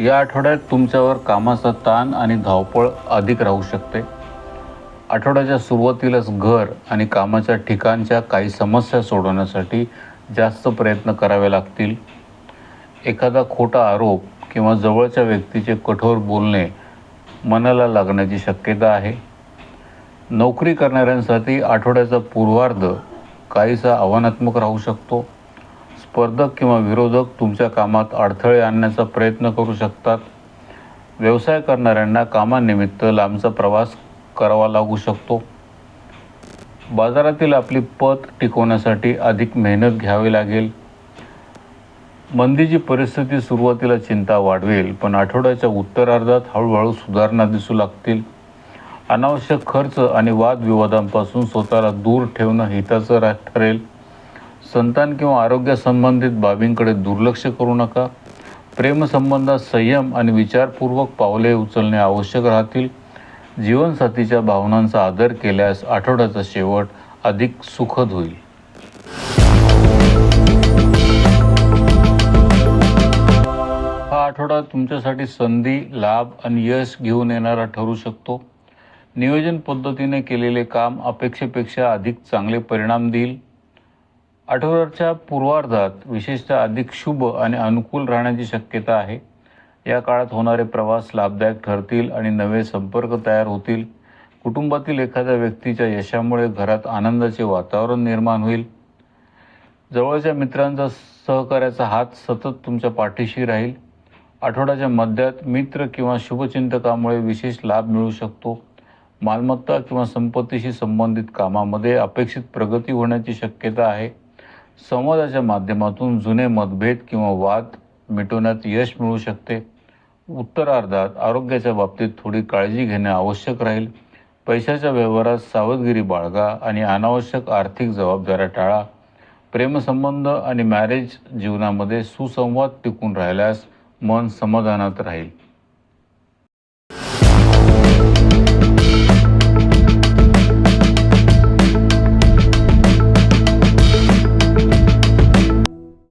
या आठवड्यात तुमच्यावर कामाचा ताण आणि धावपळ अधिक राहू शकते. आठवड्याच्या सुरुवातीलाच घर आणि कामाच्या ठिकाणच्या काही समस्या सोडवण्यासाठी जास्त प्रयत्न करावे लागतील. एखादा खोटा आरोप किंवा जवळच्या व्यक्तीचे कठोर बोलणे मनाला लागण्याची शक्यता आहे. नोकरी करणाऱ्यांसाठी आठवड्याचा पूर्वार्ध काहीसा आव्हानात्मक राहू शकतो. स्पर्धक किंवा विरोधक तुमच्या कामात अडथळे आणण्याचा प्रयत्न करू शकतात. व्यवसाय करणाऱ्यांना कामानिमित्त लांबचा प्रवास करावा लागू शकतो. बाजारातील आपली पत टिकवण्यासाठी अधिक मेहनत घ्यावी लागेल. मंदीची परिस्थिती सुरुवातीला चिंता वाढवेल, पण आठवड्याच्या उत्तरार्धात हळूहळू सुधारणा दिसू लागतील. अनावश्यक खर्च आणि वादविवादांपासून स्वतःला दूर ठेवणं हिताचं ठरेल. संतान किंवा आरोग्यासंबंधित बाबींकडे दुर्लक्ष करू नका. प्रेमसंबंधात संयम आणि विचारपूर्वक पावले उचलणे आवश्यक राहतील. जीवनसाथीच्या भावनांचा आदर केल्यास आठवड्याचा शेवट अधिक सुखद होईल. हा आठवडा तुमच्यासाठी संधी, लाभ आणि यश घेऊन येणारा ठरू शकतो. नियोजन पद्धतीने केलेले काम अपेक्षेपेक्षा अधिक चांगले परिणाम देईल. आठवड्याच्या पूर्वार्धात विशेषतः अधिक शुभ आणि अनुकूल राहण्याची शक्यता आहे. या काळात होणारे प्रवास लाभदायक ठरतील आणि नवे संपर्क तयार होतील. कुटुंबातील एखाद्या व्यक्तीच्या यशामुळे घरात आनंदाचे वातावरण निर्माण होईल. जवळच्या मित्रांचा सहकार्याचा हात सतत तुमच्या पाठीशी राहील. आठवड्याच्या मध्यात मित्र किंवा शुभचिंतकामुळे विशेष लाभ मिळू शकतो. मालमत्ता किंवा संपत्तीशी संबंधित कामामध्ये अपेक्षित प्रगती होण्याची शक्यता आहे. संवादाच्या माध्यमातून जुने मतभेद किंवा वाद मिटवण्यात यश मिळू शकते. उत्तरार्धात आरोग्याच्या बाबतीत थोडी काळजी घेणे आवश्यक राहील. पैशाच्या व्यवहारात सावधगिरी बाळगा आणि अनावश्यक आर्थिक जबाबदाऱ्या टाळा. प्रेमसंबंध आणि मॅरेज जीवनामध्ये सुसंवाद टिकून राहिल्यास मन समाधानात राहील.